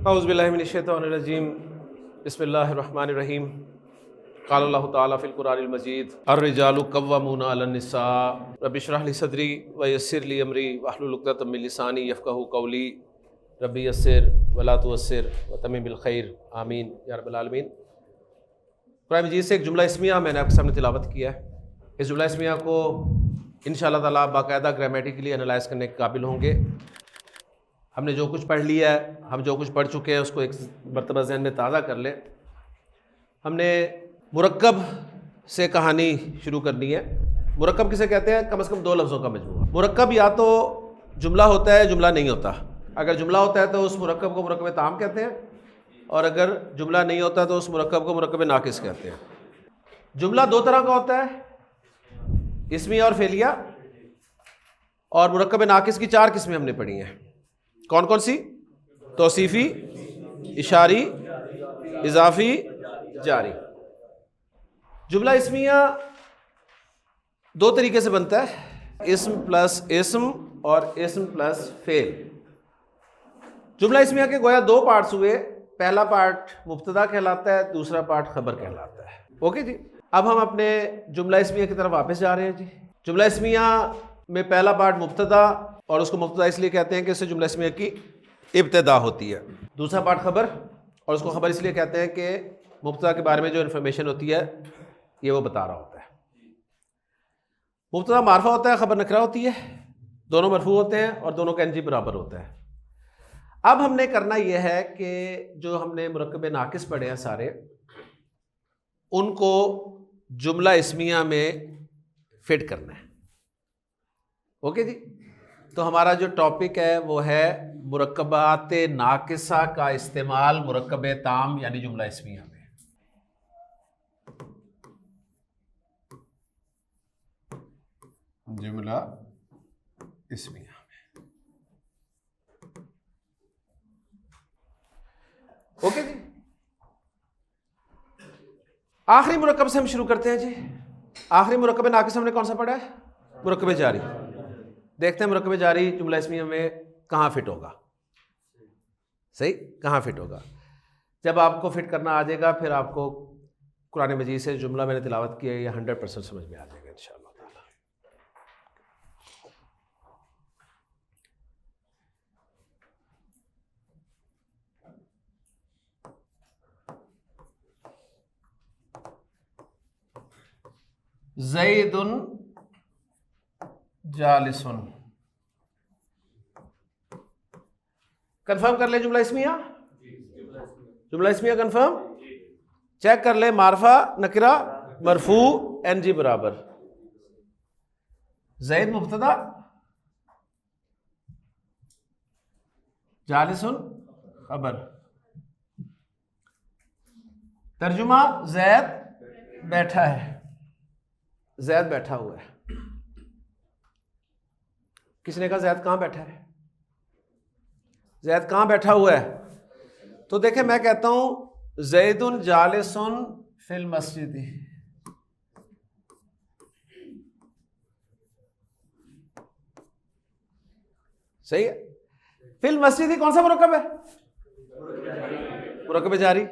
औज़ुबिल्लाहि मिनश्शैतानिर्रजीम बिस्मिल्लाहिर्रहमानिर्रहीम क़ाल अल्लाहु तआला फ़िल क़ुरआनिल मजीद अर्रिजालु क़व्वामूना अलन्निसा रब्बि इश्रह ली सदरी व यस्सिर ली अमरी वहलुल उक़दतम मिन लिसानी यफ़क़हू क़ौली रब्बि यस्सिर वला तुअस्सिर व तम्मिम बिल खैर आमीन या रब्बल आलमीन। कुरान मजीद से एक जुमला इस्मिया मैंने आपके सामने तिलावत किया है। इस जुमला इस्मिया को इंशाअल्लाह ताला बाकायदा ग्रामेटिकली एनालाइज करने के काबिल होंगे। हमने जो कुछ पढ़ लिया है, हम जो कुछ पढ़ चुके हैं उसको एक मरतबा ज़हन में ताज़ा कर लें। हमने मुरक्कब से कहानी शुरू करनी है। मुरक्कब किसे कहते हैं? कम से कम दो लफ्ज़ों का मजमूआ। मुरक्कब या तो जुमला होता है, जुमला नहीं होता। अगर जुमला होता है तो उस मुरक्कब को मुरक्कब ताम कहते हैं, और अगर जुमला नहीं होता तो उस मुरक्कब को मुरक्कब नाकिस कहते हैं। जुमला दो तरह का होता है, इस्मिया और फेलिया। और मुरक्कब नाकिस की चार किस्में हमने पढ़ी हैं। कौन कौन सी? तौसीफ़ी, इशारी, इजाफ़ी, जारी। जुमला इस्मिया दो तरीके से बनता है, इस्म प्लस इस्म और इस्म प्लस फेल। जुमला इस्मिया के गोया दो पार्ट्स हुए। पहला पार्ट मुब्तदा कहलाता है, दूसरा पार्ट खबर कहलाता है। ओके जी। अब हम अपने जुमला इस्मिया की तरफ वापस जा रहे हैं जी। जुमला इस्मिया में पहला पार्ट मुब्तदा, और उसको मुब्तदा इसलिए कहते हैं कि इससे जुमला इस्मिया की इब्तिदा होती है। दूसरा पार्ट खबर, और उसको खबर इसलिए कहते हैं कि मुब्तदा के बारे में जो इन्फॉर्मेशन होती है ये वो बता रहा होता है। मुब्तदा मारफा होता है, खबर नकरा होती है। दोनों मरफू होते हैं और दोनों का एनजी बराबर होता है। अब हमने करना यह है कि जो हमने मुरक्कब नाकिस पढ़े हैं सारे, उनको जुमला इस्मिया में फिट करना है। ओके जी। तो हमारा जो टॉपिक है वो है मुरक्कबात नाकिसा का इस्तेमाल मुरक्कब ताम यानी जुमला इस्मिया में। जुमला इस्मिया में। ओके जी। आखिरी मुरक्कब से हम शुरू करते हैं जी। आखिरी मुरक्कब नाकिस हमने कौन सा पढ़ा है? मुरक्कब जारी। देखते हैं मुरक्कब जारी जुमला इस्मिया में कहाँ फिट होगा। सही, कहाँ फिट होगा। जब आपको फिट करना आ जाएगा फिर आपको कुरान मजीद से जुमला मैंने तिलावत किया है ये 100% समझ में आ जाएगा इंशाअल्लाह ताला। ज़ैदुन जालिसुन। कंफर्म कर ले जुमला इस्मिया। जुमला इस्मिया कंफर्म। चेक कर ले, मारफा नकरा मरफू एनजी बराबर। ज़ैद मुब्तदा, जालिसुन खबर। तर्जुमा ज़ैद बैठा है। ज़ैद बैठा हुआ है। किसने कहा ज़ैद कहाँ बैठा है? ज़ैद कहाँ बैठा हुआ है? तो देखें, मैं कहता हूं ज़ैदुन जालिसुन फिल मस्जिद। सही है। फिल मस्जिद कौन सा मुरक्कब है? मुरक्कब जारी।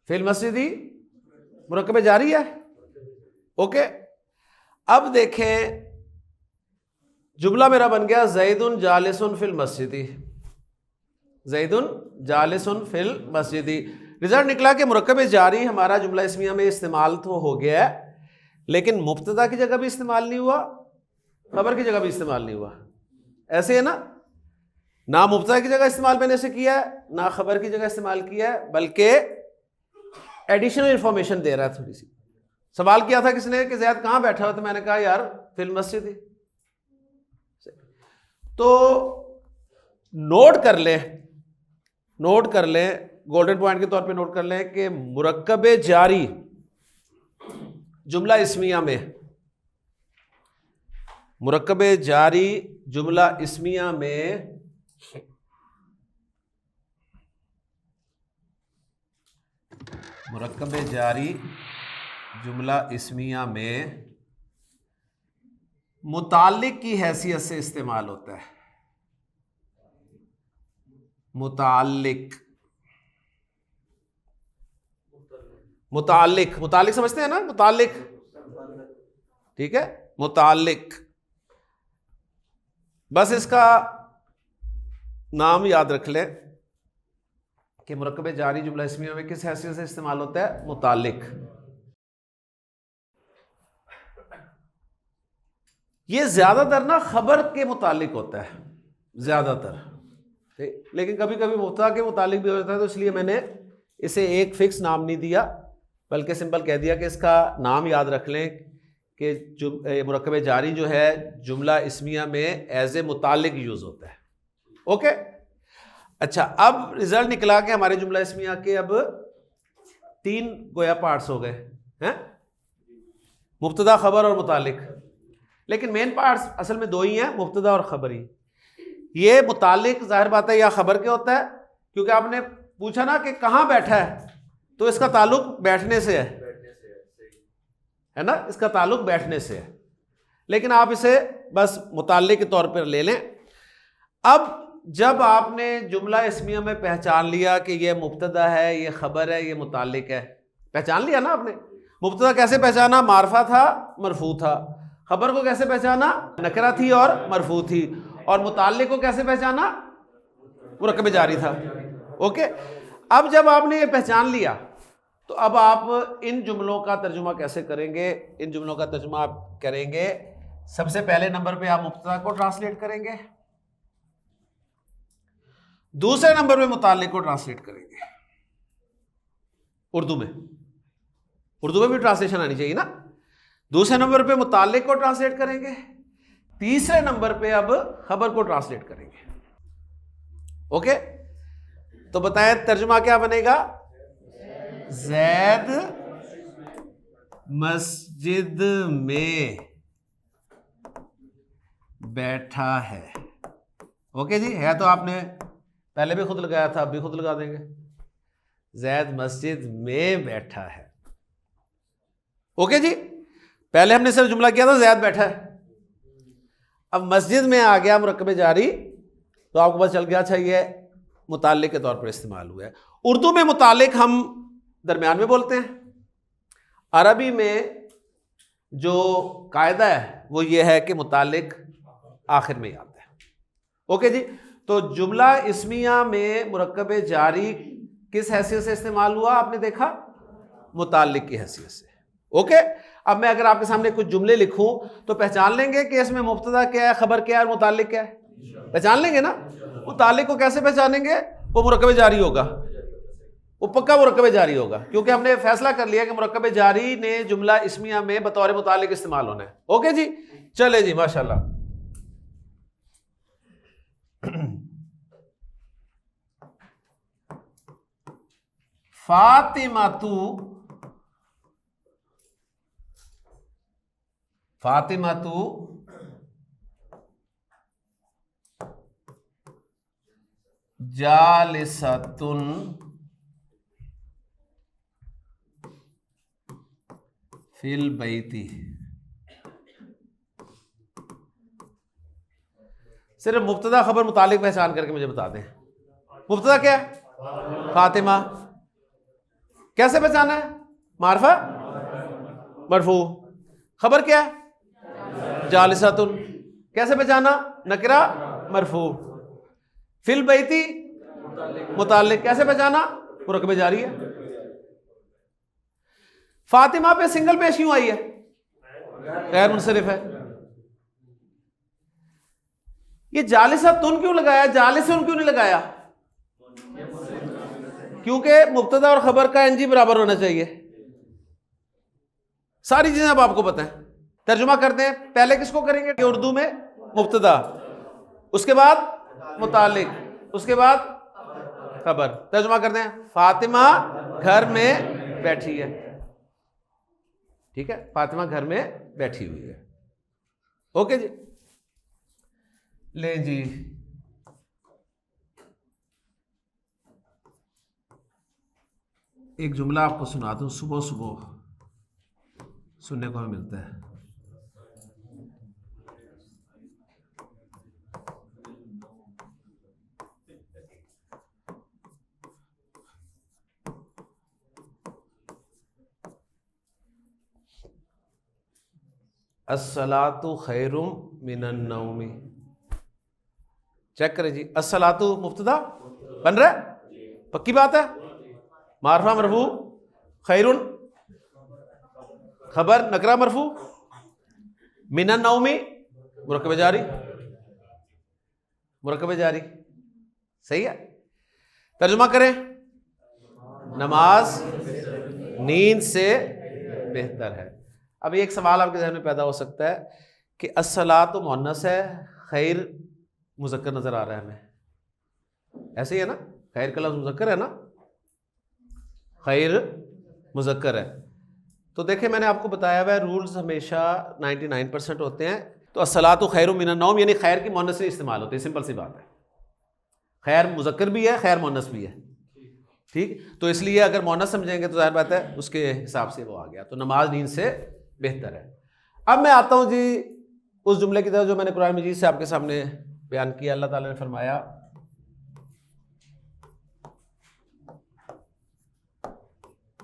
फिल मस्जिद मुरक्कब जारी है। ओके। अब देखें, जुमला मेरा बन गया ज़ैदुन जालिसुन फिल मस्जिदी। ज़ैदुन जालिसुन फिल मस्जिदी। रिजल्ट निकला कि मुरक्कब जारी हमारा जुमला इस्मिया में इस्तेमाल तो हो गया है, लेकिन मुब्तदा की जगह भी इस्तेमाल नहीं हुआ, खबर की जगह भी इस्तेमाल नहीं हुआ। ऐसे है ना मुब्तदा की जगह इस्तेमाल मैंने से किया है, ना खबर की जगह इस्तेमाल किया है, बल्कि एडिशनल इंफॉर्मेशन दे रहा है थोड़ी सी। सवाल किया था किसने कि ज़ैद कहाँ बैठा हो, तो मैंने कहा यार फिल मस्जिद। तो नोट कर लें, गोल्डन पॉइंट के तौर पे नोट कर लें कि मुरक्कब जारी जुमला इस्मिया में, मुरक्कब जारी जुमला इस्मिया में मुरक्कब जारी जुमला इस्मिया में मुताल्लिक की हैसियत से इस्तेमाल होता है। मुताल्लिक। मुताल्लिक, मुताल्लिक समझते हैं ना, मुताल्लिक, ठीक है, मुताल्लिक। बस इसका नाम याद रख लें कि मुरक्कब जारी जुमला इस्मिया में किस हैसियत से इस्तेमाल होता है, मुताल्लिक। ये ज्यादातर ना खबर के मुतालिक होता है ज्यादातर, लेकिन कभी कभी मुब्तदा के मुतालिक भी हो जाता है, तो इसलिए मैंने इसे एक फिक्स नाम नहीं दिया, बल्कि सिंपल कह दिया कि इसका नाम याद रख लें कि मुरक्कब जारी जो है जुमला इस्मिया में एज ए मुतालिक यूज होता है। ओके, अच्छा, अब रिजल्ट निकला कि हमारे जुमला इस्मिया के अब 3 गोया पार्ट्स हो गए हैं, मुब्तदा, खबर और मुतालिक। लेकिन मेन पार्ट्स असल में 2 ही हैं, मुब्तदा और खबर ही। ये मुतालिक जाहिर बात है या खबर के होता है, क्योंकि आपने पूछा ना कि कहाँ बैठा है, तो इसका ताल्लुक बैठने से है ना, इसका ताल्लुक बैठने से है। लेकिन आप इसे बस मुताल्लिक के तौर पर ले लें। अब जब आपने जुमला इस्मिया में पहचान लिया कि ये मुब्तदा है, ये खबर है, ये मुताल्लिक है, पहचान लिया ना आपने। मुब्तदा कैसे पहचाना, मारफा था, मरफू था। खबर को कैसे पहचाना, नकरा थी और मरफू थी। और मुताल्लिक को कैसे पहचाना, मुरक्कब जारी था। ओके, अब जब आपने ये पहचान लिया, तो अब आप इन जुमलों का तर्जुमा कैसे करेंगे। इन जुमलों का तर्जुमा आप करेंगे, सबसे पहले नंबर पे आप मुब्तदा को ट्रांसलेट करेंगे, दूसरे नंबर पे मुताल्लिक को ट्रांसलेट करेंगे। उर्दू में भी ट्रांसलेशन आनी चाहिए ना। दूसरे नंबर पे मुताल्लिक को ट्रांसलेट करेंगे, तीसरे नंबर पे अब खबर को ट्रांसलेट करेंगे। ओके, तो बताएं तर्जुमा क्या बनेगा। जैद मस्जिद में बैठा है। ओके जी, है तो आपने पहले भी खुद लगाया था, अब भी खुद लगा देंगे। जैद मस्जिद में बैठा है। ओके जी, पहले हमने सिर्फ जुमला किया था जैद बैठा है, अब मस्जिद में आ गया मुरक्कब जारी, तो आपको पता चल गया अच्छा ये मुताल्लिक के तौर पर इस्तेमाल हुआ है। उर्दू में मुताल्लिक हम दरमियान में बोलते हैं, अरबी में जो कायदा है वो ये है कि मुताल्लिक आखिर में आता है। ओके जी, तो जुमला इस्मिया में मुरक्कब जारी किस हैसियत से इस्तेमाल हुआ, आपने देखा, मुताल्लिक की हैसियत से। ओके, अब मैं अगर आपके सामने कुछ जुमले लिखूं तो पहचान लेंगे कि इसमें मुब्तदा क्या है, खबर क्या है और मुताल्लिक क्या है, पहचान लेंगे ना। मुताल्लिक को कैसे पहचानेंगे, वो मुरक्कब जारी होगा, वो पक्का मुरक्कब जारी होगा, क्योंकि हमने फैसला कर लिया कि मुरक्कब जारी ने जुमला इस्मिया में बतौर मुताल्लिक इस्तेमाल होना है। ओके जी, चले जी, माशाल्लाह। फातिमातु, फातिमातु जालिसतुन फिल बैती। सिर्फ मुब्तदा खबर मुतालिक पहचान करके मुझे बता दें। मुब्तदा क्या है, फातिमा, कैसे पहचाना है, मारफा मरफू। खबर क्या है, जालिसातुन, कैसे पहचाना, नकरा मरफू। फिल बैती मुताल्लिक, कैसे पहचाना, मुरक्कब जारी है। फातिमा पे सिंगल पेश क्यों आई है, गैर मुनसरिफ है। ये जालिसातुन क्यों लगाया, जालिसुन क्यों नहीं लगाया, क्योंकि मुब्तदा और खबर का एनजी बराबर होना चाहिए। सारी चीजें अब आपको पता है। तर्जुमा करते हैं, पहले किसको करेंगे, उर्दू में मुब्तदा, उसके बाद मुतालिक, उसके बाद खबर। तर्जुमा करते हैं, फातिमा घर में बैठी है, ठीक है, फातिमा घर में बैठी हुई है। ओके जी, ले जी, एक जुमला आपको सुना दूं, सुबह सुबह सुनने को हमें मिलता है। अस्सलातु खैरुम मिनन नौमी। चेक करें जी, अस्सलातु मुब्तदा बन रहा है, पक्की बात है। मारफा मरफू, खैरुन खबर नकरा मरफू, मिनन नौमी मुरक्कब जारी, मुरक्कब जारी। सही है। तर्जुमा करें, नमाज नींद से बेहतर है। अब एक सवाल आपके ज़हन में पैदा हो सकता है कि अस्सलातु मुअन्नस है, खैर मुज़क्कर नजर आ रहा है हमें, ऐसे ही है ना, खैर का लफ्ज़ मुज़क्कर है ना, खैर मुज़क्कर है। तो देखें, मैंने आपको बताया हुआ है रूल्स हमेशा 99% होते हैं। तो अस्सलातु खैरुम मिनन नौम यानी खैर की मुअन्नस से इस्तेमाल होती है, सिंपल सी बात है। खैर मुज़क्कर भी है, खैर मुअन्नस भी है, ठीक। तो इसलिए अगर मुअन्नस समझेंगे तो जाहिर बात है उसके हिसाब से वो आ गया। तो नमाज नींद से बेहतर है। अब मैं आता हूँ जी उस जुमले की तरफ जो मैंने कुरान मजीद से आपके सामने बयान किया। अल्लाह ताला ने फरमाया,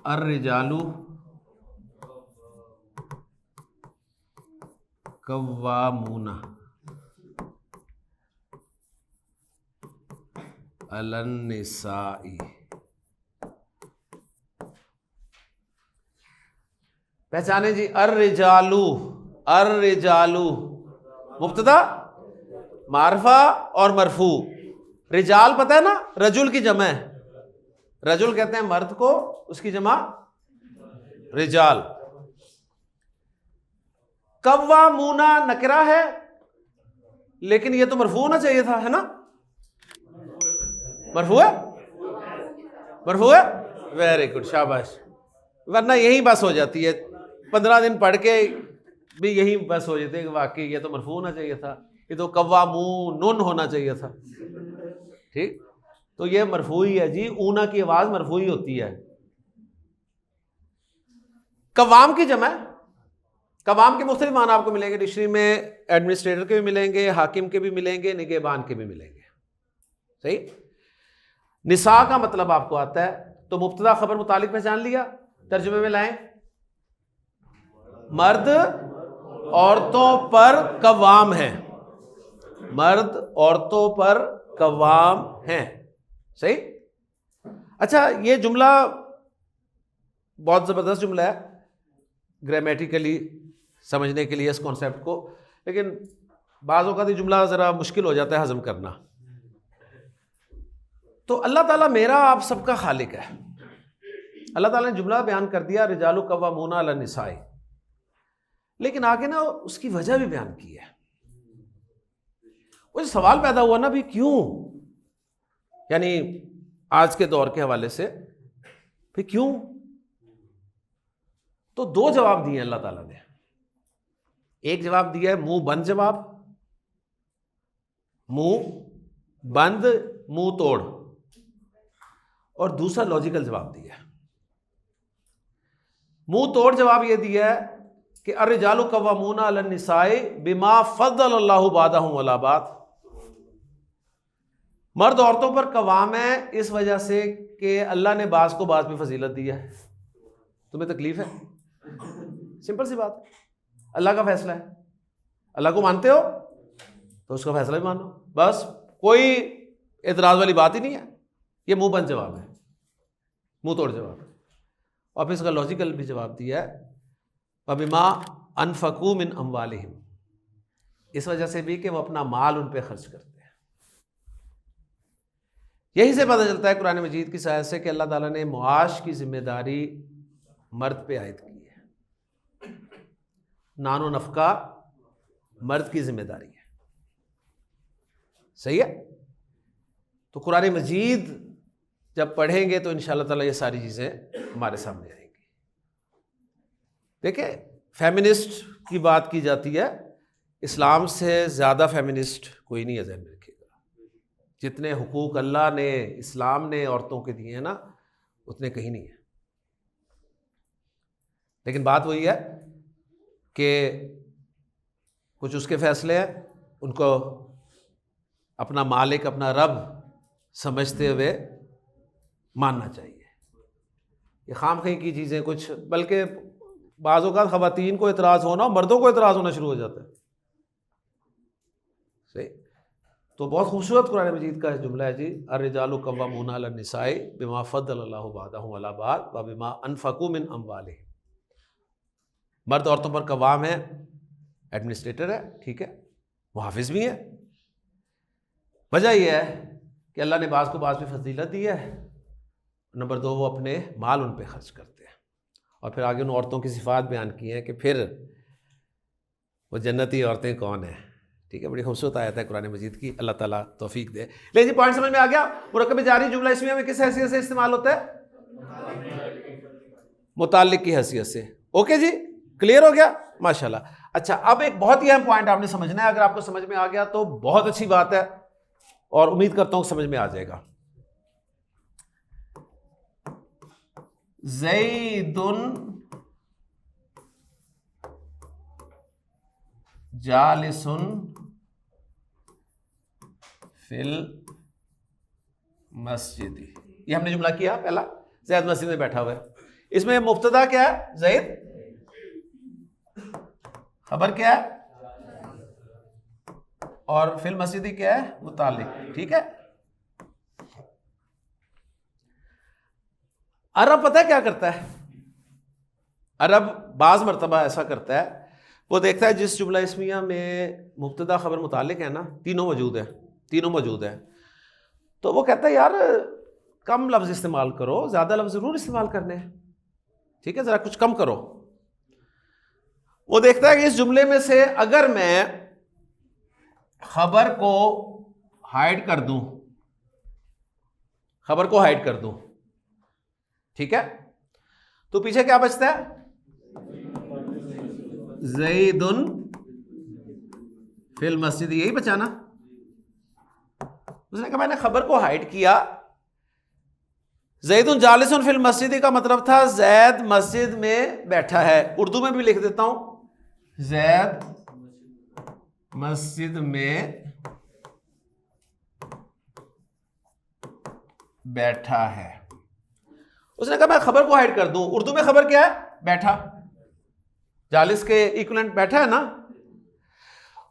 अर्रिजालु कव्वामूना अलन निसाई। पहचाने जी, अर्रिजालु, अर्रिजालु मुब्तदा मारफा और मरफू। रिजाल पता है ना, रजुल की जमा है, रजुल कहते हैं मर्द को, उसकी जमा रिजाल। कव्वामूना नकरा है, लेकिन ये तो मरफू होना चाहिए था, है ना, मरफू है, मरफू है, वेरी गुड, शाबाश। वरना यही बस हो जाती है, 15 दिन पढ़ के भी यही बस हो जाती है कि वाकई ये तो मरफू होना चाहिए था, ये तो कव्वामूनुन होना चाहिए था, ठीक। तो ये मरफू ही है जी, ऊना की आवाज मरफू ही होती है। कवाम की जमा, कवाम के मुख्तलिफ माना आपको मिलेंगे डिक्शनरी में, एडमिनिस्ट्रेटर के भी मिलेंगे, हाकिम के भी मिलेंगे, निगहबान के भी मिलेंगे, सही। निसा का मतलब आपको आता है, तो मुब्तदा खबर मुतालिक पहचान लिया, तर्जुमे में लाएं, मर्द औरतों पर कवाम है, मर्द औरतों पर कवाम हैं, सही। अच्छा, ये जुमला बहुत ज़बरदस्त जुमला है ग्रामेटिकली समझने के लिए इस कॉन्सेप्ट को, लेकिन बाज़ औक़ात ये जुमला ज़रा मुश्किल हो जाता है हज़म करना। तो अल्लाह ताला मेरा आप सबका खालिक है। अल्लाह ताला ने जुमला बयान कर दिया, रिजालु कव्वामूना अलन निसाई, लेकिन आगे ना उसकी वजह भी बयान की है। वो सवाल पैदा हुआ ना, भी क्यों, यानी आज के दौर के हवाले से फिर क्यों। तो दो जवाब दिए अल्लाह ताला ने। एक जवाब दिया है मुंह बंद जवाब, मुंह बंद मुंह तोड़, और दूसरा लॉजिकल जवाब दिया है। मुंह तोड़ जवाब यह दिया है कि अर्रिजालु कव्वामूना अलन निसाई बिमा फद्दलल्लाहु बादहुम अला बाद, मर्द औरतों पर कवाम है इस वजह से कि अल्लाह ने बाज को बाज में फजीलत दिया है। तुम्हें तकलीफ है, सिंपल सी बात, अल्लाह का फैसला है, अल्लाह को मानते हो तो उसका फैसला भी मानो, बस कोई एतराज वाली बात ही नहीं है। ये मुंह बंद जवाब है, मुंह तोड़ जवाब है। और फिर इसका लॉजिकल भी जवाब दिया है, वबिमा अनफकू मिन अमवालिहिम, इस वजह से भी कि वो अपना माल उन पर खर्च करते हैं। यही से पता चलता है कुरान मजीद की सहायता से कि अल्लाह ताला ने मुआश की जिम्मेदारी मर्द पे आयद की है, नानो नफका मर्द की जिम्मेदारी है, सही है। तो कुरान मजीद जब पढ़ेंगे तो इंशाअल्लाह ताला ये सारी चीज़ें हमारे सामने आएंगी। देखिए, फेमिनिस्ट की बात की जाती है, इस्लाम से ज़्यादा फेमिनिस्ट कोई नहीं है, ज़हन में रखिएगा। जितने हुकूक अल्लाह ने, इस्लाम ने औरतों के दिए हैं ना, उतने कहीं नहीं है। लेकिन बात वही है कि कुछ उसके फैसले हैं, उनको अपना मालिक, अपना रब समझते हुए मानना चाहिए। ये खाम खी की चीज़ें कुछ, बल्कि बाज़ औक़ात ख़वातीन को एतराज़ होना, मर्दों को एतराज़ होना शुरू हो जाता है। सही। तो बहुत खूबसूरत कुरान मजीद का जुमला है जी, अर्रिजालु कव्वामूना अलन निसाई बिमा फ़द्दलल्लाहु बादहुम अला बाद व बिमा अनफ़क़ू मिन अम्वालिहिम। मर्द औरतों पर कवाम है, एडमिनिस्ट्रेटर है, ठीक है, मुहाफ़िज़ भी है। वजह यह है कि अल्लाह ने बाज़ को बाज़ पे फजीलत दी है। नंबर 2, वो अपने माल उन पे खर्च करते हैं। और फिर आगे उन औरतों की सिफ़ात बयान की हैं कि फिर वो जन्नती औरतें कौन हैं। ठीक है, बड़ी खूबसूरत आयत है कुरान मजीद की, अल्लाह ताला तौफीक दे। लेकिन जी पॉइंट समझ में आ गया। मुरक्कब जारी जुमला इस्मिया में किस हैसियत से इस्तेमाल होता है? मुताल्लिक की हैसियत से। ओके जी, क्लियर हो गया, माशाल्लाह। अच्छा, अब एक बहुत ही अहम पॉइंट आपने समझना है। अगर आपको समझ में आ गया तो बहुत अच्छी बात है, और उम्मीद करता हूं समझ में आ जाएगा। ज़ैदुन जालिसुन फिल मस्जिदी, ये हमने जुमला किया पहला, ज़ैद मस्जिद में बैठा हुआ है। इसमें मुब्तदा क्या है? ज़ैद। खबर क्या है? और फिल मस्जिदी क्या है? मुताल्लिक। ठीक है। अरब पता है क्या करता है? अरब बाज मर्तबा ऐसा करता है, वो देखता है जिस जुमला इस्मिया में मुब्तदा खबर मुताल्लिक है ना, तीनों मौजूद है, तो वो कहता है यार कम लफ्ज़ इस्तेमाल करो, ज़्यादा लफ्ज़ ज़रूर इस्तेमाल करने हैं, ठीक है, ज़रा कुछ कम करो। वो देखता है कि इस जुमले में से अगर मैं खबर को हाइड कर दूं, ठीक है, तो पीछे क्या बचता है? ज़ैदुन फिल मस्जिद, यही बचा ना। उसने कहा मैंने खबर को हाइड किया, ज़ैदुन जालिसुन फिल मस्जिद का मतलब था ज़ैद मस्जिद में बैठा है। उर्दू में भी लिख देता हूं, ज़ैद मस्जिद में बैठा है। उसने कहा मैं खबर को हाइड कर दूं। उर्दू में खबर क्या है? बैठा। जालिस के इक्विवेलेंट बैठा है ना।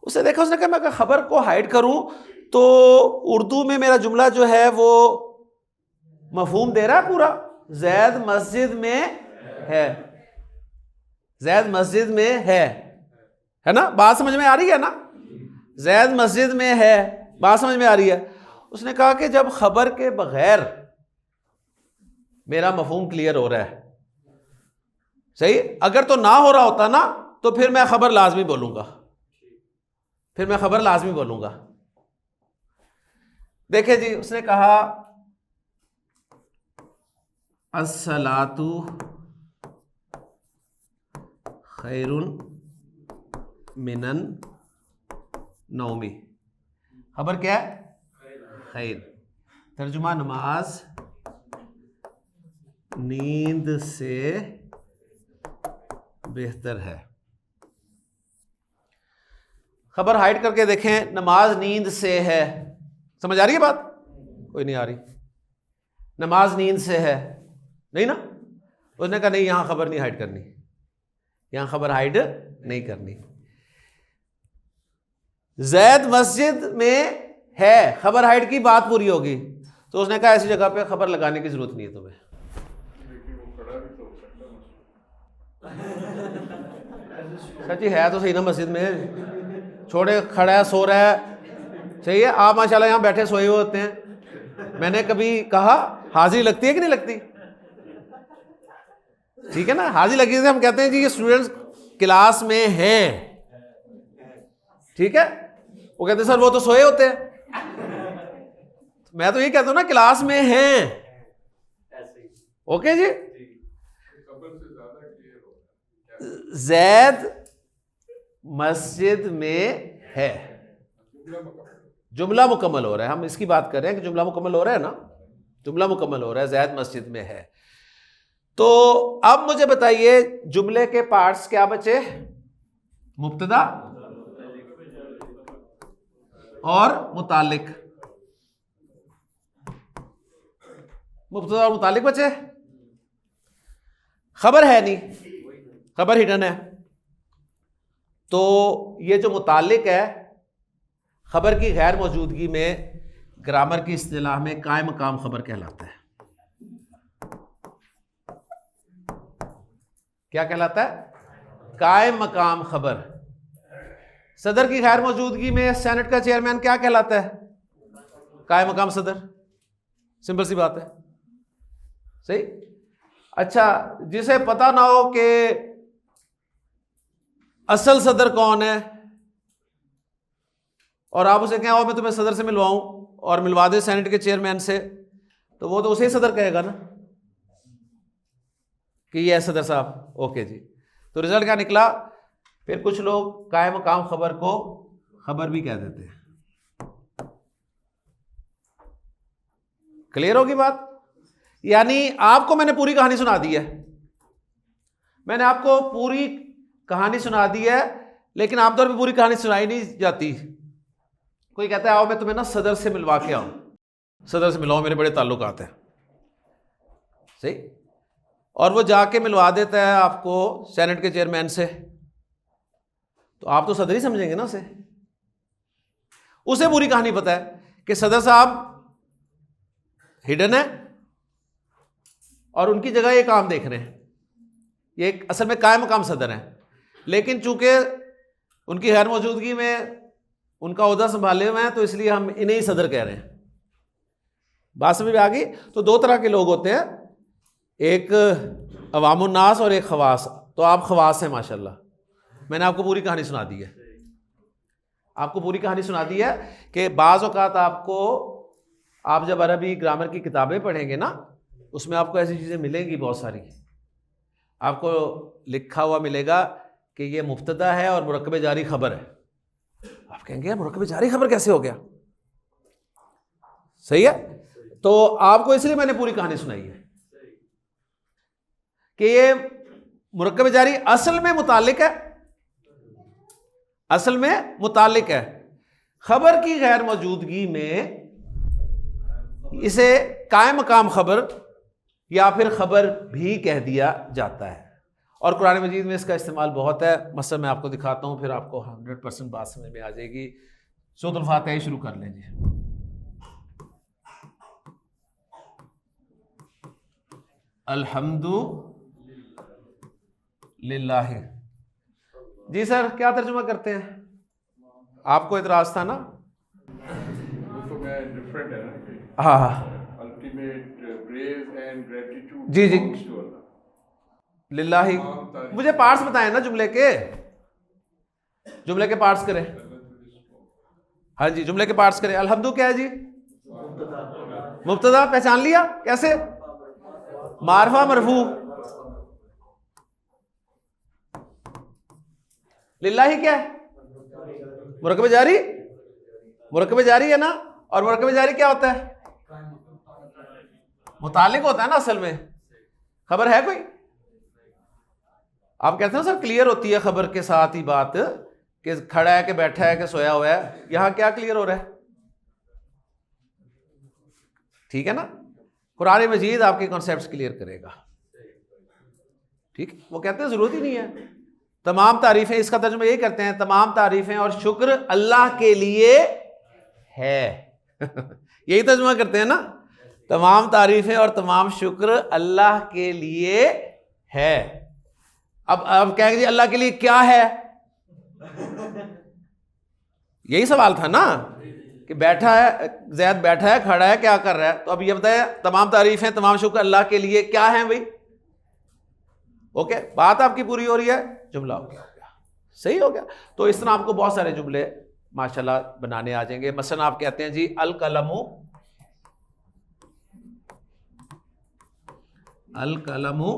उसने देखा, उसने कहा मैं खबर को हाइड करूं तो उर्दू में मेरा जुमला जो है वो मफहूम दे रहा है पूरा। ज़ैद मस्जिद में है, ज़ैद मस्जिद में है ना। बात समझ में आ रही है ना? ज़ैद मस्जिद में है, बात समझ में आ रही है। उसने कहा कि जब खबर के बगैर मेरा मफहूम क्लियर हो रहा है, सही, अगर तो ना हो रहा होता ना तो फिर मैं खबर लाजमी बोलूंगा, देखे जी, उसने कहा अस्सलातु खैरुन मिनन नौमी। खबर क्या है? खैर। तर्जुमा नमाज नींद से बेहतर है। खबर हाइड करके देखें, नमाज नींद से है। समझ आ रही है बात? कोई नहीं आ रही? नमाज नींद से है, नहीं ना। उसने कहा नहीं, यहां खबर नहीं हाइड करनी, यहां खबर हाइड नहीं करनी। ज़ैद मस्जिद में है, खबर हाइड की बात पूरी होगी। तो उसने कहा ऐसी जगह पे खबर लगाने की जरूरत नहीं है तुम्हें। सच्ची है तो सही ना, मस्जिद में छोड़े खड़ा है, सो रहा है, सही है। आप माशाल्लाह यहाँ बैठे सोए हुए होते हैं। मैंने कभी कहा हाजिरी लगती है कि नहीं लगती? ठीक है ना, हाजिरी लगी थी। हम कहते हैं जी ये स्टूडेंट्स क्लास में हैं, ठीक है। वो कहते हैं सर वो तो सोए होते हैं। मैं तो ये कहता हूं ना क्लास में हैं। ओके जी। ज़ैद मस्जिद में है, जुमला मुकम्मल हो रहा है। हम इसकी बात कर रहे हैं कि जुमला मुकम्मल हो रहा है ना, जुमला मुकम्मल हो रहा है, ज़ैद मस्जिद में है। तो अब मुझे बताइए जुमले के पार्ट्स क्या बचे? मुब्तदा और मुतालिक। मुब्तदा और मुतालिक बचे, खबर है नहीं। खबर हिडन है। तो ये जो मुतालिक है खबर की गैर मौजूदगी में ग्रामर की इस्तिलाह में कायम मकाम खबर कहलाता है। क्या कहलाता है? कायम मकाम खबर। सदर की गैर मौजूदगी में सेनेट का चेयरमैन क्या कहलाता है? कायम मकाम सदर। सिंपल सी बात है, सही। अच्छा, जिसे पता ना हो कि असल सदर कौन है और आप उसे कहें आओ मैं तुम्हें सदर से मिलवाऊं और मिलवा दे सेनेट के चेयरमैन से, तो वो तो उसे ही सदर कहेगा ना कि ये है सदर साहब। ओके जी, तो रिजल्ट क्या निकला? फिर कुछ लोग कायम मकाम खबर को खबर भी कह देते हैं। क्लियर होगी बात? यानी आपको मैंने पूरी कहानी सुना दी है, मैंने आपको पूरी कहानी सुना दी है, लेकिन आमतौर पर पूरी कहानी सुनाई नहीं जाती। कोई कहता है आओ मैं तुम्हें ना सदर से मिलवा के आऊं, सदर से मिलाओ मेरे बड़े ताल्लुकात हैं, सही। और वो जाके मिलवा देता है आपको सेनेट के चेयरमैन से, तो आप तो सदर ही समझेंगे ना उसे। उसे पूरी कहानी पता है कि सदर साहब हिडन है और उनकी जगह ये काम देख रहे हैं, ये असल में कायम मकाम सदर हैं, लेकिन चूंकि उनकी गैर मौजूदगी में उनका ओहदा संभाले हुए हैं तो इसलिए हम इन्हें ही सदर कह रहे हैं। बात समझ में आ गई? तो दो तरह के लोग होते हैं, एक अवामुन्नास और एक खवास। तो आप खवास हैं माशाल्लाह। मैंने आपको पूरी कहानी सुना दी है, आपको पूरी कहानी सुना दी है कि बाज़ औक़ात आपको, आप जब अरबी ग्रामर की किताबें पढ़ेंगे ना, उसमें आपको ऐसी चीज़ें मिलेंगी बहुत सारी। आपको लिखा हुआ मिलेगा कि ये मुब्तदा है और मुरक्कब जारी खबर है। आप कहेंगे मुरक्कब जारी खबर कैसे हो गया? सही है। तो आपको इसलिए मैंने पूरी कहानी सुनाई है कि ये मुरक्कब जारी असल में मुतालिक है, असल में मुतालिक है। खबर की गैर मौजूदगी में इसे कायम मकाम खबर या फिर खबर भी कह दिया जाता है, और कुरान मजीद में इसका इस्तेमाल बहुत है। मसलन मैं आपको दिखाता हूँ, फिर आपको 100% बात समझ में आ जाएगी। सूरह फातिहा शुरू कर लेंगे। अल्हम्दुलिल्लाह। जी सर, क्या तर्जुमा करते हैं? आपको इतराज था ना? तो मैं डिफरेंट है ना, हाँ हाँ, अल्टीमेट प्रेज एंड ग्रेटिट्यूड जी जी, belongs to Allah। लिल्लाही। मुझे पार्ट्स बताएं ना जुमले के, जुमले के पार्ट्स करें। हाँ जी, जुमले के पार्ट्स करें। अल्हम्दु क्या है जी? मुब्तदा। पहचान लिया कैसे? मारफा मरफू। लिल्लाही क्या है? मुरक्कब जारी। मुरक्कब जारी है ना, और मुरक्कब जारी क्या होता है? मुतालिक होता है ना असल में। खबर है कोई? आप कहते हैं सर क्लियर होती है खबर के साथ ही बात, कि खड़ा है कि बैठा है कि सोया हुआ है। यहां क्या क्लियर हो रहा है? ठीक है ना? कुरान मजीद आपके कॉन्सेप्ट्स क्लियर करेगा। ठीक, वो कहते हैं जरूरत ही नहीं है। तमाम तारीफें, इसका तर्जुमा यही करते हैं, तमाम तारीफें और शुक्र अल्लाह के लिए है। यही तर्जुमा करते हैं ना, तमाम तारीफें और तमाम शुक्र अल्लाह के लिए है। अब कहेंगे जी अल्लाह के लिए क्या है? यही सवाल था ना कि बैठा है, जैद बैठा है, खड़ा है, क्या कर रहा है? तो अब ये बताया तमाम तारीफें तमाम शुक्र अल्लाह के लिए क्या है भाई? ओके, बात आपकी पूरी हो रही है, जुमला हो गया, सही हो गया। तो इस तरह आपको बहुत सारे जुमले माशाल्लाह बनाने आ जाएंगे। मसलन आप कहते हैं जी अल कलमु, अल कलमु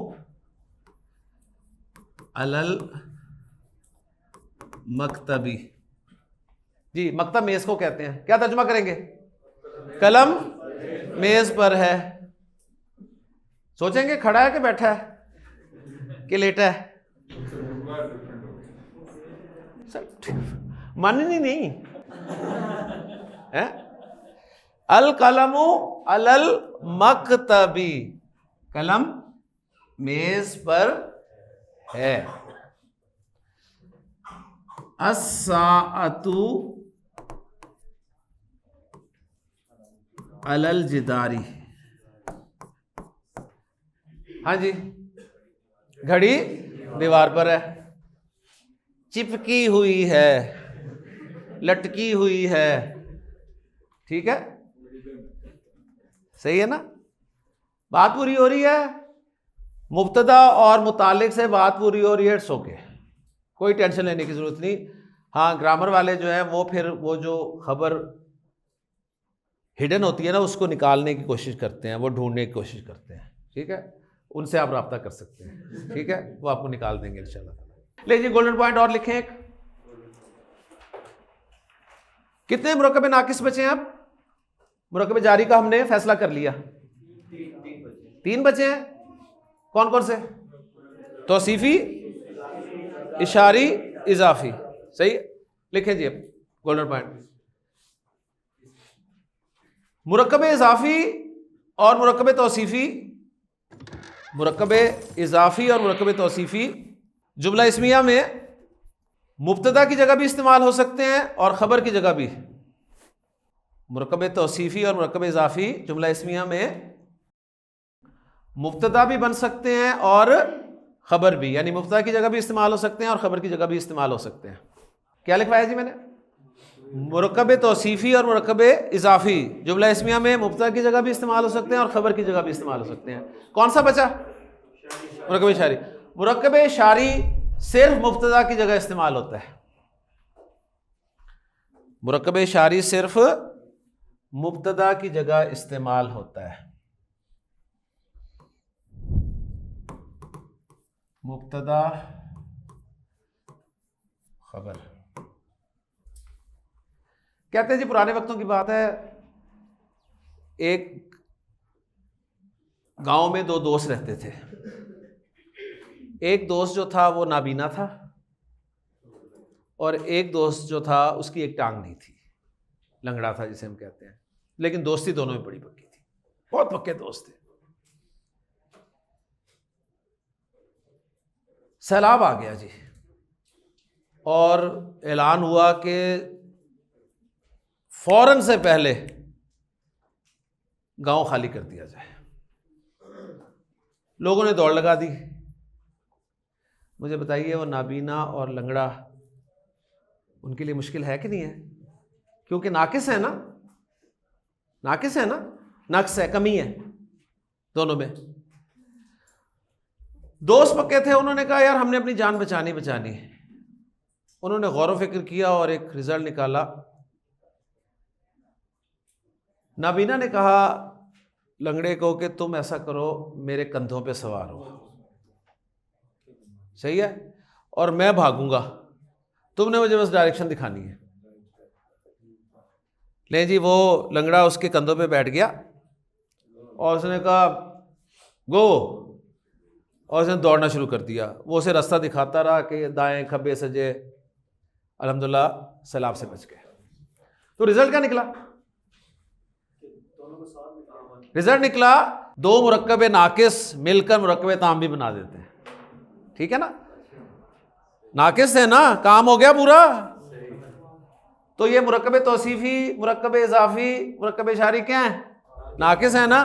अलल मकतबी। जी, मकतब मेज को कहते हैं, क्या तर्जुमा करेंगे? कलम मेज पर है। सोचेंगे खड़ा है कि बैठा है कि लेटा है? माननी नहीं है। अल कलमु अलल मकतबी, कलम मेज पर है। अस्साअतु अलल जिदारी। हाँ जी, घड़ी दीवार पर है, चिपकी हुई है, लटकी हुई है। ठीक है, सही है ना? बात पूरी हो रही है, मुब्तदा और मुतालिक से बात पूरी हो रही है। इट्स ओके, कोई टेंशन लेने की जरूरत नहीं। हाँ, ग्रामर वाले जो है वो फिर वो जो खबर हिडन होती है ना, उसको निकालने की कोशिश करते हैं, वो ढूंढने की कोशिश करते हैं। ठीक है, उनसे आप रब्ता कर सकते हैं। ठीक है, वो आपको निकाल देंगे इंशाल्लाह। ले जी, गोल्डन पॉइंट और लिखें एक। कितने मुरक्कब नाकिस बचे हैं? अब मुरक्कब जारी का हमने फैसला कर लिया, 3 बचे हैं। कौन कौन से? तौसीफी, इशारी, इजाफी। सही है, लिखें जी अब गोल्डन पॉइंट। मुरक्कब इजाफी और मुरक्कब तौसीफी, मुरक्कब इजाफी और मुरक्कब तौसीफी जुमला इस्मिया में मुब्तदा की जगह भी इस्तेमाल हो सकते हैं और ख़बर की जगह भी। मुरक्कब तौसीफी और मुरक्कब इजाफी जुमला इस्मिया में मुब्तदा भी बन सकते हैं और ख़बर भी, यानी मुब्तदा की जगह भी इस्तेमाल हो सकते हैं और ख़बर की जगह भी इस्तेमाल हो सकते हैं। क्या लिखवाया जी मैंने? मुरक्कब तौसीफी और मुरक्कब इजाफी जुमला इस्मिया में मुब्तदा की जगह भी इस्तेमाल हो सकते हैं और ख़बर की जगह भी इस्तेमाल हो सकते हैं। कौन सा बचा? मुरक्कब इशारी। मुरक्कब इशारी सिर्फ मुब्तदा की जगह इस्तेमाल होता है। मुरक्कब इशारी सिर्फ मुब्तदा की जगह इस्तेमाल होता है। मुब्तदा खबर। कहते हैं जी, पुराने वक्तों की बात है, एक गांव में 2 दोस्त रहते थे। एक दोस्त जो था वो नाबीना था और एक दोस्त जो था उसकी एक टांग नहीं थी, लंगड़ा था जिसे हम कहते हैं। लेकिन दोस्ती दोनों में बड़ी पक्की थी, बहुत पक्के दोस्त थे। सैलाब आ गया जी और ऐलान हुआ कि फौरन से पहले गांव खाली कर दिया जाए। लोगों ने दौड़ लगा दी। मुझे बताइए, वो नाबीना और लंगड़ा, उनके लिए मुश्किल है कि नहीं है? क्योंकि नाकिस है ना, नाकिस है ना, नक्स है, कमी है दोनों में। दोस्त पक्के थे, उन्होंने कहा यार हमने अपनी जान बचानी बचानी है। उन्होंने गौर व फिक्र किया और एक रिजल्ट निकाला। नाबीना ने कहा लंगड़े को कि तुम ऐसा करो, मेरे कंधों पे सवार हो, सही है, और मैं भागूंगा, तुमने मुझे बस डायरेक्शन दिखानी है। ले जी, वो लंगड़ा उसके कंधों पे बैठ गया और उसने कहा गो, और उसने दौड़ना शुरू कर दिया। वो उसे रास्ता दिखाता रहा कि दाएं खब्बे सजे, अल्हम्दुलिल्लाह सैलाब से बच गए। तो रिजल्ट क्या निकला? रिजल्ट निकला 2 मुरक्कब नाकिस मिलकर मुरक्कब ताम भी बना देते हैं। ठीक है ना, नाकिस है ना, काम हो गया पूरा। तो ये मुरक्कब तौसीफी, मुरक्कब इजाफी, मुरक्कब इशारी क्या है? नाकिस है ना।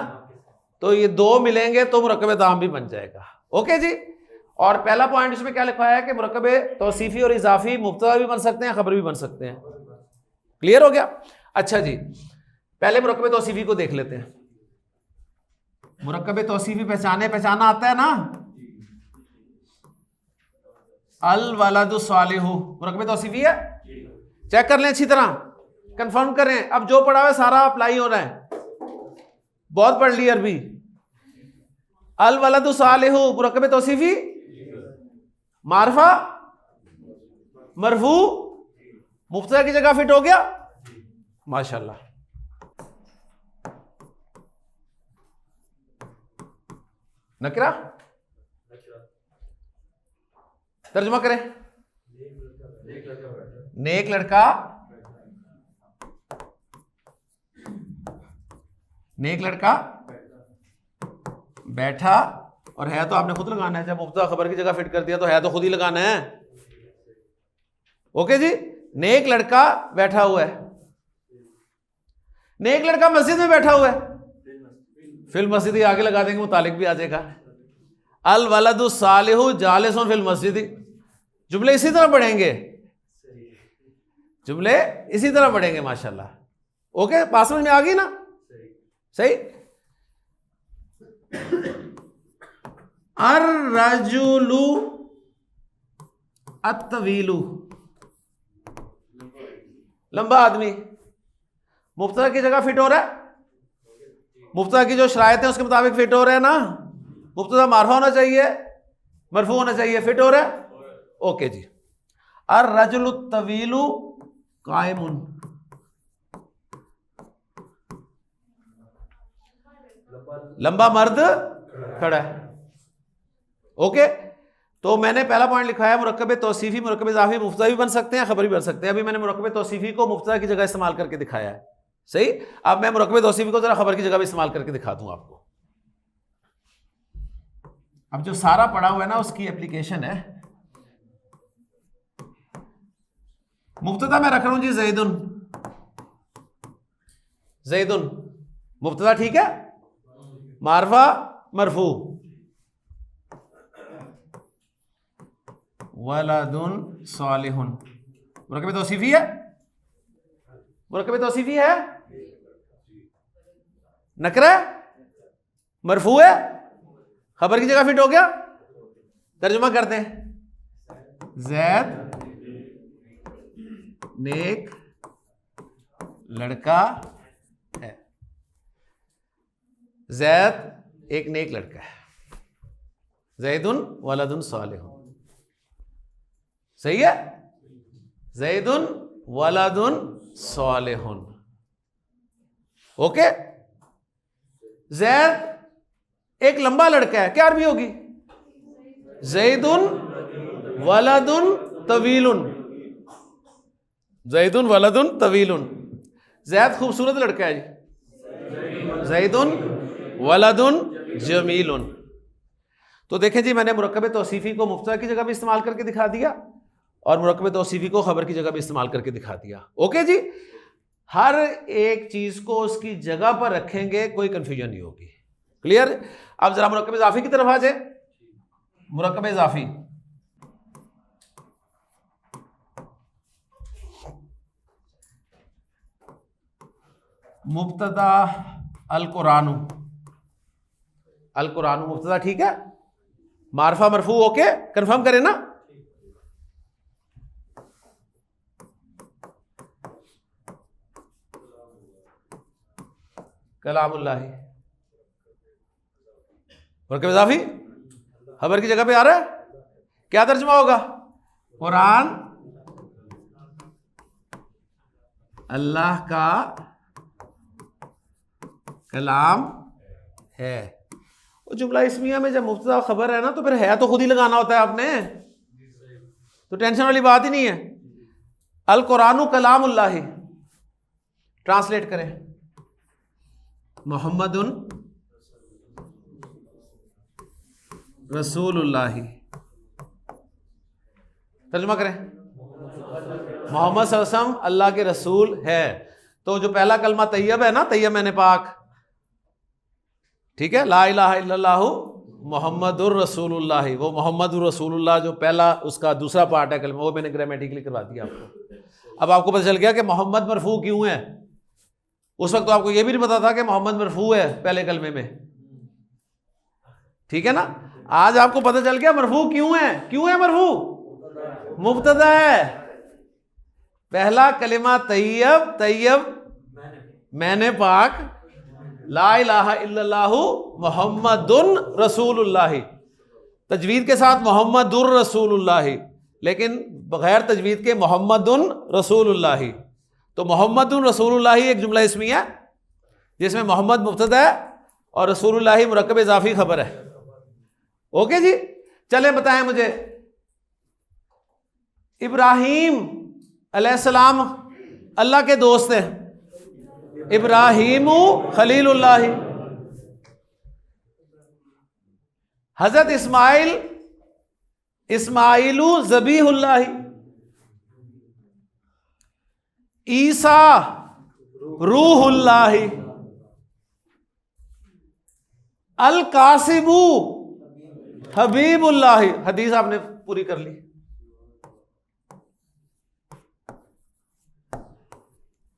तो ये 2 मिलेंगे तो मुरक्कब ताम भी बन जाएगा। ओके जी। और पहला पॉइंट इसमें क्या लिखवाया है कि मुरक्कब तौसीफी और इजाफी मुब्तदा भी बन सकते हैं, खबर भी बन सकते हैं। क्लियर हो गया? अच्छा जी, पहले मुरक्कब तौसीफी को देख लेते हैं। मुरक्कब तौसीफी पहचाना आता है ना, अल वलदु सालिहु मुरक्कब तौसीफी है। चेक कर लें अच्छी तरह, कंफर्म करें। अब जो पढ़ा हुआ है सारा अप्लाई हो रहा है, बहुत पढ़ ली अरबी। अल वलदु सालिहु मुरक्कब तौसीफी, मारफा मरफू मुब्तदा की जगह फिट हो गया, माशाल्लाह। नकरा तर्जुमा करें। नेक लड़का, नेक लड़का बैठा, और है तो आपने खुद लगाना है। जब मुब्तदा खबर की जगह फिट कर दिया तो है तो खुद ही लगाना है। ओके जी। नेक लड़का बैठा हुआ है, नेक लड़का मस्जिद में बैठा हुआ है, फिल मस्जिद ही आगे लगा देंगे, मुतालिक भी आ जाएगा। अल वलदु सालिहु जालिसुन फिल मस्जिद, जुमले इसी तरह पढ़ेंगे, जुमले इसी तरह पढ़ेंगे माशाल्लाह। ओके, बात समझ में आ गई ना? सही। अर रजुलु अत्तवीलु, लंबा आदमी, मुब्तदा की जगह फिट हो रहा है, मुब्तदा की जो शरायत है उसके मुताबिक फिट हो रहा है ना। मुब्तदा मारफा होना चाहिए, मरफू होना चाहिए, फिट हो रहा है। ओके जी। अर रजुलु तवीलु कायमुन, लंबा मर्द खड़ा है। ओके, तो मैंने पहला पॉइंट लिखा है मुरक्कब तौसीफी, मुरक्कब इज़ाफी मुफ्तदा भी बन सकते हैं, खबर भी बन सकते हैं। अभी मैंने मुरक्कब तौसीफी को मुफ्तदा की जगह इस्तेमाल करके दिखाया है, सही। अब मैं मुरक्कब तौसीफी को जरा खबर की जगह भी इस्तेमाल करके दिखा दूं आपको। अब जो सारा पढ़ा हुआ है ना उसकी एप्लीकेशन है। मुब्तदा मैं रख रहा हूं जी ज़ैदुन, ज़ैदुन मुब्तदा, ठीक है, मारफा मरफू, वलदुन सालिहुन, मुरक्कब तौसीफी है, मुरक्कब तौसीफी है, नकरा मरफू है, खबर की जगह फिट हो गया। तर्जुमा करते हैं, जैद नेक लड़का है, जैद एक नेक लड़का है, ज़ैदुन वलदुन सालिहुन, सही है, ज़ैदुन वलदुन सालिहुन। ओके, जैद एक लंबा लड़का है, क्या अरबी होगी? ज़ैदुन वलदुन तवीलुन, ज़ैदुन वलदुन तवीलुन। जैद खूबसूरत लड़का है जी, ज़ैदुन वलदुन जमीलुन। तो देखें जी, मैंने मुरक्कब तौसीफी को मुफ्तदा की जगह भी इस्तेमाल करके दिखा दिया और मुरक्कब तौसीफी को खबर की जगह भी इस्तेमाल करके दिखा दिया। ओके जी, हर एक चीज को उसकी जगह पर रखेंगे, कोई कंफ्यूजन नहीं होगी। क्लियर? अब जरा मुरक्कब इज़ाफी की तरफ आ जाए। मुरक्कब इज़ाफी, मुब्तदा अल कुरानु, अल कुरानु मुब्तदा, ठीक है, मारफा मरफू, ओके, कंफर्म करें ना। कलामुल्लाही, मुरक्कब इज़ाफी खबर की जगह पे आ रहा है, क्या तर्जुमा होगा? कुरान अल्लाह का कलाम है। वो जुमला इस्मिया में जब मुब्तदा खबर है ना, तो फिर है तो खुद ही लगाना होता है आपने, तो टेंशन वाली बात ही नहीं है। अल कुरानु कलामुल्लाही, ट्रांसलेट करें, मोहम्मदुन रसूलुल्लाही, तर्जुमा करें, मोहम्मद सल्लल्लाहु अलैहि वसल्लम अल्लाह के रसूल है। तो जो पहला कलमा तैयब है ना, तैयब मैंने पाक, ठीक है, ला इलाहा इल्लल्लाहु मोहम्मदुर रसूलुल्लाह, वो मोहम्मदुर रसूलुल्लाह जो पहला उसका दूसरा पार्ट है कलमा, वो मैंने ग्रामेटिकली करवा दिया आपको। अब आपको पता चल गया कि मोहम्मद मरफू क्यों है। उस वक्त तो आपको ये भी नहीं पता था कि मोहम्मद मरफू है पहले कलमे में, ठीक है ना। आज आपको पता चल गया मरफू क्यों है। क्यों है मरफू? मुब्तदा है, पहला कलिमा तैयब, तैयब मैंने पाक, ला इलाहा इल्लल्लाहु मोहम्मदुन रसूलुल्लाह, तजवीद के साथ मोहम्मदुर रसूलुल्लाह, लेकिन बगैर तजवीद के मोहम्मदुन रसूलुल्लाह। तो मोहम्मदुन रसूलुल्लाह एक जुमला इस्मी है जिसमें मोहम्मद मुब्तदा है और रसूलुल्लाह मुरक्कब इज़ाफी खबर है। ओके जी, चलें बताएं मुझे, इब्राहीम अलैहिस्सलाम अल्लाह के दोस्त हैं, इब्राहीमु खलीलुल्लाह। हजरत इस्माइल इस्माइलु ज़बीहुल्लाह, ईसा रूहुल्लाही, अल कासिबू हबीबुल्लाही। हदीस आपने पूरी कर ली।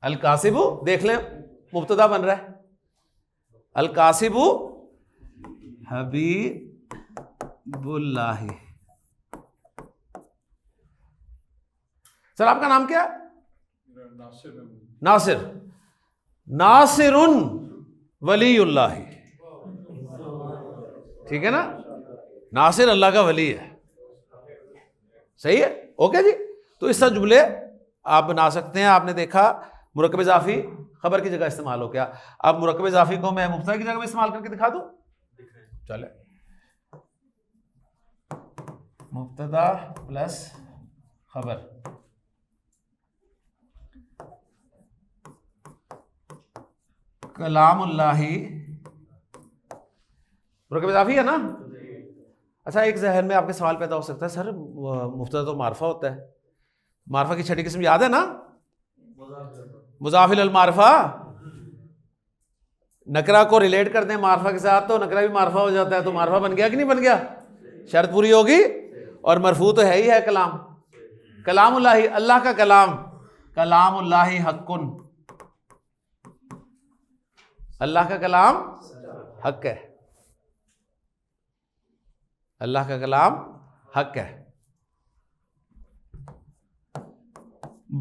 अल कासिबू देख लें, मुब्तदा बन रहा है, अल कासिबू हबीबुल्लाही। सर आपका नाम क्या है? नासिर। नासिरुन वलीउल्लाही, ठीक है ना? नासिर अल्लाह का वली है, सही है, ओके जी। तो इस तरह जुमले आप बना सकते हैं। आपने देखा मुरक्कब इजाफी खबर की जगह इस्तेमाल हो गया। अब मुरक्कब इजाफी को मैं मुब्तदा की जगह में इस्तेमाल करके दिखा दूं, चले। मुब्तदा प्लस खबर, कलामुल्लाही मुरक्कब इजाफी है ना? अच्छा, एक जहन में आपके सवाल पैदा हो सकता है, सर मुब्तदा तो मारफा होता है, मारफा की छठी किस्म याद है ना? मुजाफिल अल मारफा। नकरा को रिलेट कर दें मारफा के साथ तो नकरा भी मारफा हो जाता है, तो मारफा बन गया कि नहीं बन गया? शर्त पूरी होगी। और मरफू तो है ही है कलाम, कलामुल्लाही अल्लाह का कलाम, कलामुल्लाही हक्कुन, अल्लाह का कलाम हक है, अल्लाह का कलाम हक है।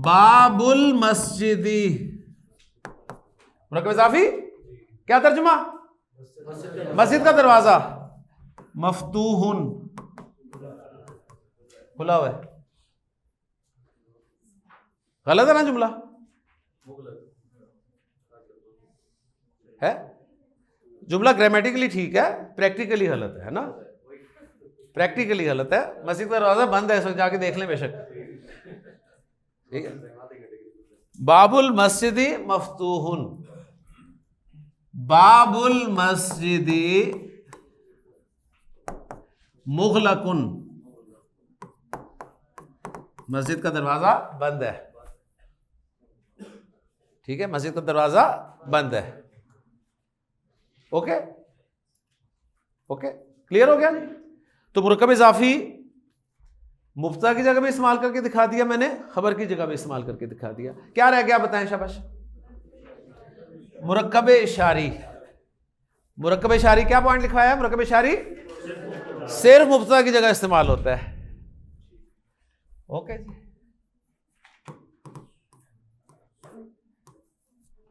बाबुल मस्जिदी मुरक्कब इजाफी क्या तर्जुमा? मस्जिद का दरवाजा, मफ्तूहुन खुला हुआ है। गलत है ना जुमला? है जुमला ग्रामेटिकली ठीक है, प्रैक्टिकली गलत है ना? प्रैक्टिकली गलत है। मस्जिद का दरवाजा बंद है, इसमें जाके देख लें बेशक, ठीक है। बाबुल मस्जिदी मफ्तूहुन, बाबुल मस्जिदी मुगलकुन, मस्जिद का दरवाजा बंद है, ठीक है, मस्जिद का दरवाजा बंद है। ओके ओके, क्लियर हो गया जी? तो मुरक्कब इजाफी मुब्तदा की जगह में इस्तेमाल करके दिखा दिया मैंने, खबर की जगह में इस्तेमाल करके दिखा दिया। क्या रह गया बताएं शाबाश? मुरक्कब इशारी। मुरक्कब इशारी क्या पॉइंट लिखवाया है? मुरक्कब इशारी सिर्फ मुब्तदा की जगह इस्तेमाल होता है। ओके जी।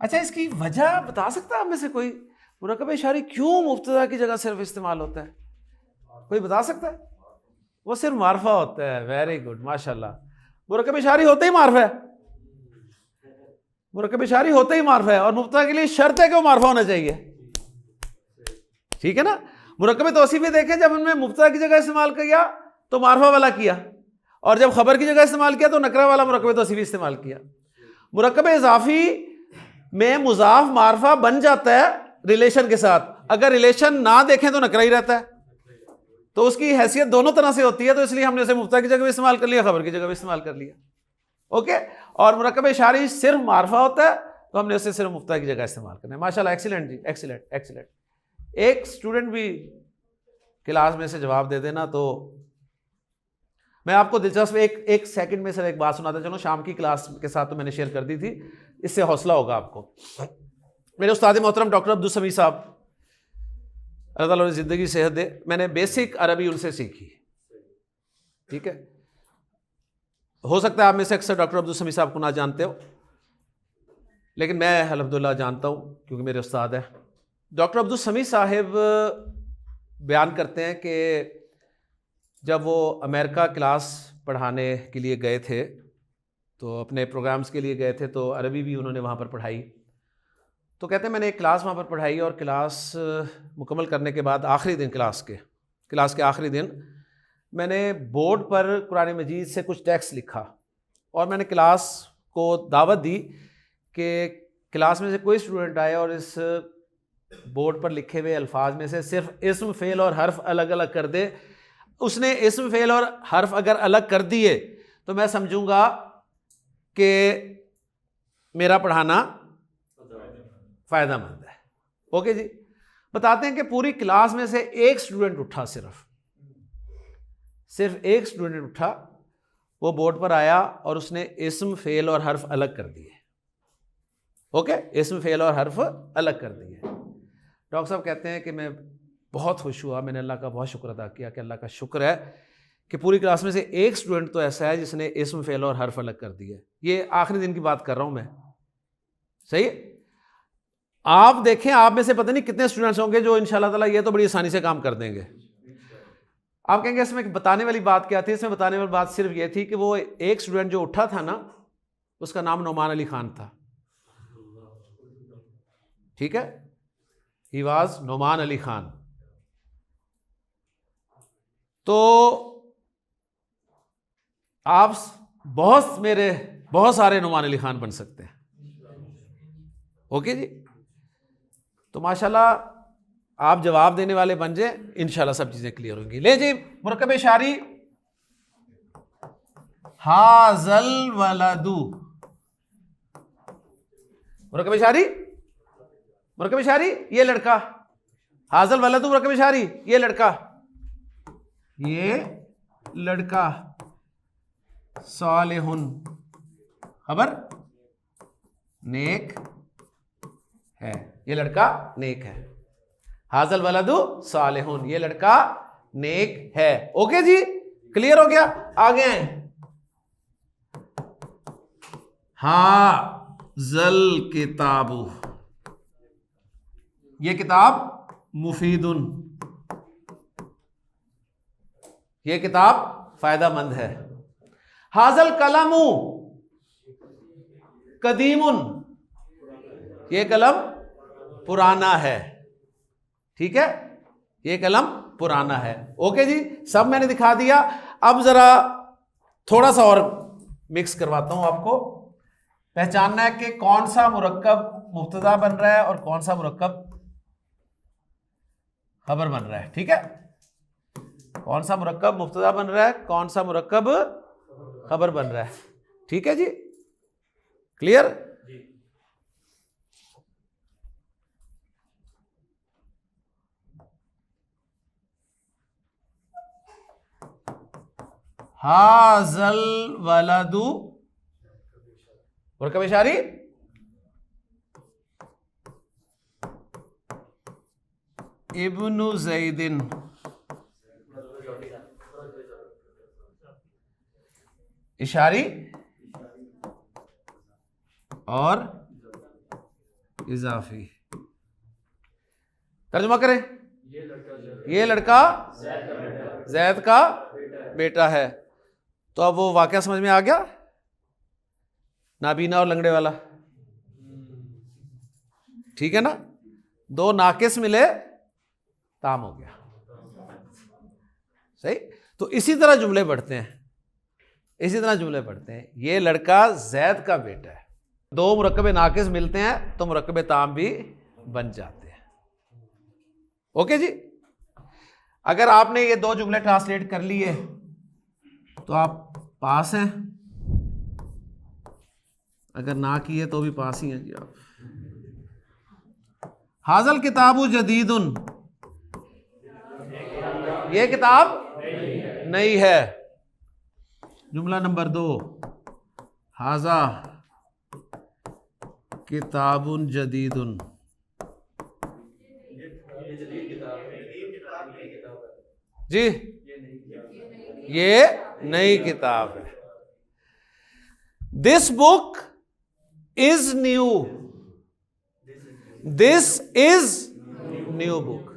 अच्छा, इसकी वजह बता सकता है आप में से कोई? मुरक्कब इशारी क्यों मुब्तदा की जगह सिर्फ इस्तेमाल होता है? कोई बता सकता है? वो सिर्फ मारफा होता है। वेरी गुड, माशाल्लाह। मुरक्कब इशारी होते ही मारफा है, मुरक्कब इशारी होते ही मारफा है, और मुब्तदा के लिए शर्त है कि वो मारफा होना चाहिए, ठीक है ना? मुरक्कब तौसीफी देखें, जब हमने मुब्तदा की जगह इस्तेमाल किया तो मारफा वाला किया, और जब खबर की जगह इस्तेमाल किया तो नकरा वाला मुरक्कब तौसीफी इस्तेमाल किया। मुरक्कब इजाफी में मुजाफ मारफा बन जाता है रिलेशन के साथ, अगर रिलेशन ना देखें तो नकरा ही रहता है, तो उसकी हैसियत दोनों तरह से होती है, तो इसलिए हमने उसे मुब्तदा की जगह भी इस्तेमाल कर लिया, खबर की जगह भी इस्तेमाल कर लिया। ओके, और मुरक्कब इशारी सिर्फ मारफा होता है, तो हमने उसे सिर्फ मुब्तदा की जगह इस्तेमाल करना है। माशाल्लाह, एक्सीलेंट जी, एक्सीलेंट एक्सीलेंट। एक स्टूडेंट भी क्लास में से जवाब दे देना तो मैं आपको दिलचस्प एक सेकंड में सर एक बात सुनाता चलो। शाम की क्लास के साथ तो मैंने शेयर कर दी थी, इससे हौसला होगा आपको। मेरे उस्ताद मोहतरम डॉक्टर अब्दुल समी साहब, अल्लाह ताला उन्हें ज़िंदगी सेहत दे, मैंने बेसिक अरबी उनसे सीखी, ठीक है। हो सकता है आप में से अक्सर डॉक्टर अब्दुल समी साहब को ना जानते हो, लेकिन मैं अल्हम्दुलिल्लाह जानता हूँ क्योंकि मेरे उस्ताद हैं। डॉक्टर अब्दुल समी साहिब बयान करते हैं कि जब वो अमेरिका क्लास पढ़ाने के लिए गए थे, तो अपने प्रोग्राम्स के लिए गए थे, तो अरबी भी उन्होंने वहाँ पर पढ़ाई। तो कहते हैं मैंने एक क्लास वहाँ पर पढ़ाई, और क्लास मुकम्मल करने के बाद आखिरी दिन क्लास के आखिरी दिन मैंने बोर्ड पर कुरान मजीद से कुछ टेक्स्ट लिखा, और मैंने क्लास को दावत दी कि क्लास में से कोई स्टूडेंट आए और इस बोर्ड पर लिखे हुए अल्फाज में से सिर्फ इस्म फ़ेल और हर्फ अलग अलग कर दे। उसने इस्म फ़ेल और हर्फ अगर अलग कर दिए तो मैं समझूंगा कि मेरा पढ़ाना फ़ायदेमंद है। ओके जी, बताते हैं कि पूरी क्लास में से एक स्टूडेंट उठा, सिर्फ एक स्टूडेंट उठा, वो बोर्ड पर आया और उसने इस्म, फेल और हर्फ अलग कर दिए। ओके, इस्म, फेल और हर्फ अलग कर दिए। डॉक्टर साहब कहते हैं कि मैं बहुत खुश हुआ, मैंने अल्लाह का बहुत शुक्र अदा किया कि अल्लाह का शुक्र है कि पूरी क्लास में से एक स्टूडेंट तो ऐसा है जिसने इस्म, फेल और हर्फ अलग कर दिए। ये आखिरी दिन की बात कर रहा हूं मैं, सही। आप देखें, आप में से पता नहीं कितने स्टूडेंट्स होंगे जो इंशाल्लाह ताला ये तो बड़ी आसानी से काम कर देंगे। आप कहेंगे इसमें बताने वाली बात क्या थी? इसमें बताने वाली बात सिर्फ ये थी कि वो एक स्टूडेंट जो उठा था ना, उसका नाम नोमान अली खान था। ठीक है, ही वाज नोमान अली खान। तो आप बहुत सारे नोमान अली खान बन सकते हैं। ओके जी, तो माशाल्लाह आप जवाब देने वाले बन जाए, इंशाल्लाह सब चीजें क्लियर होंगी। ले जी, मुरक्कब शारी, हाजल वलदू, मुरक्कब शारी ये लड़का, हाजल वलदू मुरक्कब शारी ये लड़का, सालिहुन खबर नेक है, ये लड़का नेक है। हाजल वलदू सालिहुन, ये लड़का नेक है। ओके जी, क्लियर हो गया? आगे हैं, हाजल किताबु, ये किताब मुफीदुन, ये किताब फायदामंद है। हाजल कलमु कदीमुन, ये कलम पुराना है। ठीक है, ये कलम पुराना है। ओके जी, सब मैंने दिखा दिया। अब जरा थोड़ा सा और मिक्स करवाता हूं आपको। पहचानना है कि कौन सा मुरक्कब मुब्तदा बन रहा है और कौन सा मुरक्कब खबर बन रहा है। ठीक है, कौन सा मुरक्कब मुब्तदा बन रहा है, कौन सा मुरक्कब खबर बन रहा है। ठीक है जी, क्लियर? हाजल वलदू मुरक्कब इशारी, इब्नु ज़ैदिन, इशारी और इजाफी। तर्जुमा करें, ये लड़का जैद का बेटा है। तो अब वो वाकया समझ में आ गया, नाबीना और लंगड़े वाला। ठीक है ना, दो नाकिस मिले, ताम हो गया। सही। तो इसी तरह जुमले बढ़ते हैं, ये लड़का जैद का बेटा है। दो मुरक्कबे नाकिस मिलते हैं तो मुरक्कबे ताम भी बन जाते हैं। ओके जी, अगर आपने ये दो जुमले ट्रांसलेट कर लिए तो आप पास हैं, अगर ना किए तो भी पास ही हैं जी आप। हाजल किताबु जदीदुन, ये किताब नई है। जुमला नंबर 2, हाजा किताबुन जदीदुन, जी ये नई किताब है। This book is new, this is new book.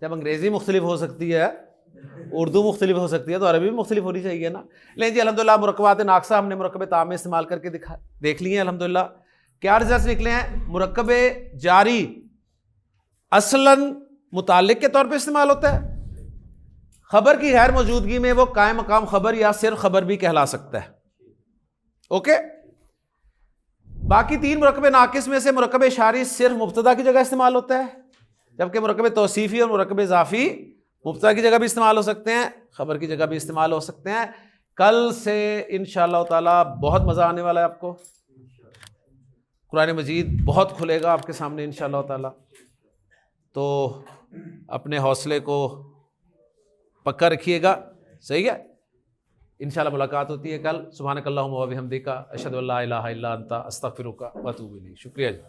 जब अंग्रेजी मुख्तलिफ हो सकती है, उर्दू मुख्तलिफ हो सकती है, तो अरबी भी मुख्तलिफ होनी चाहिए ना। लेकिन जी अल्हम्दुलिल्लाह मुरक्कबात नाक़सा हमने मुरक्कब ताम में इस्तेमाल करके देख लिए हैं अल्हम्दुलिल्लाह। क्या रिजल्ट निकले हैं? मुरक्कब जारी असलन मुताल्लिक के तौर पे इस्तेमाल होता है, खबर की गैर मौजूदगी में वो कायम मकाम खबर या सिर्फ खबर भी कहला सकता है। ओके, बाकी तीन मुरक्कब नाकिस में से मुरक्कब इशारी सिर्फ मुब्तदा की जगह इस्तेमाल होता है, जबकि मुरक्कब तौसीफी और मुरक्कब इजाफी मुब्तदा की जगह भी इस्तेमाल हो सकते हैं, खबर की जगह भी इस्तेमाल हो सकते हैं। कल से इंशाअल्लाह ताला बहुत मज़ा आने वाला है आपको। कुरान मजीद बहुत खुलेगा आपके सामने इंशाअल्लाह ताला। तो अपने हौसले को पक्का रखिएगा, सही है। इंशाअल्लाह मुलाकात होती है कल। सुब्हानकल्लाहुम्मा व बिहम्दिका अशहदु अल्ला इलाहा इल्ला अंता अस्तगफिरुका व अतूबु इलैक। शुक्रिया जी।